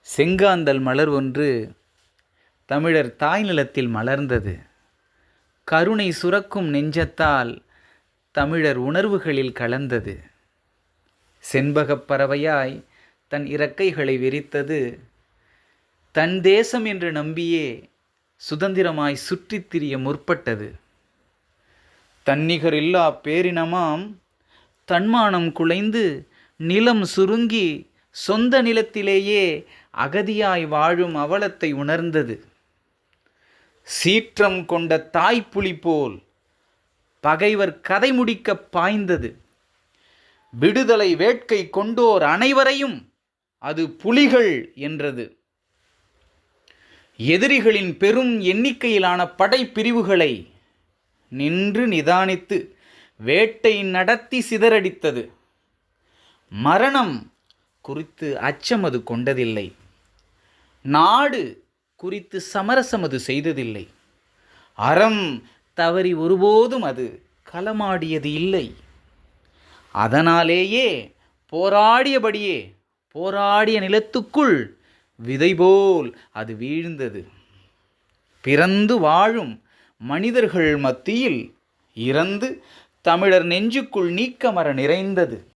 செங்காந்தள் மலர் ஒன்று தமிழர் தாய் நிலத்தில் மலர்ந்தது. கருணை சுரக்கும் நெஞ்சத்தால் தமிழர் உணர்வுகளில் கலந்தது. செண்பகப் பறவையாய் தன் இறக்கைகளை விரித்தது. தன் தேசம் என்று நம்பியே சுதந்திரமாய் சுற்றித் திரிய முற்பட்டது. தன்னிகரில்லா பேரினமாம் தன்மானம் குலைந்து நிலம் சுருங்கி சொந்த நிலத்திலேயே அகதியாய் வாழும் அவலத்தை உணர்ந்தது. சீற்றம் கொண்ட தாய்ப்புலி போல் பகைவர் கதை முடிக்க பாய்ந்தது. விடுதலை வேட்கை கொண்டோர் அனைவரையும் அது புலிகள் என்றது. எதிரிகளின் பெரும் எண்ணிக்கையிலான படைப்பிரிவுகளை நின்று நிதானித்து வேட்டை நடத்தி சிதறடித்தது. மரணம் குறித்து அச்சமது கொண்டதில்லை. நாடு குறித்து சமரசமது செய்ததில்லை. அறம் தவறி ஒருபோதும் அது களமாடியது இல்லை. அதனாலேயே போராடியபடியே போராடிய நிலத்துக்குள் விதை போல் அது வீழ்ந்தது. பிறந்து வாழும் மனிதர்கள் மத்தியில் இறந்து தமிழர் நெஞ்சுக்குள் நீக்கமற நிறைந்தது.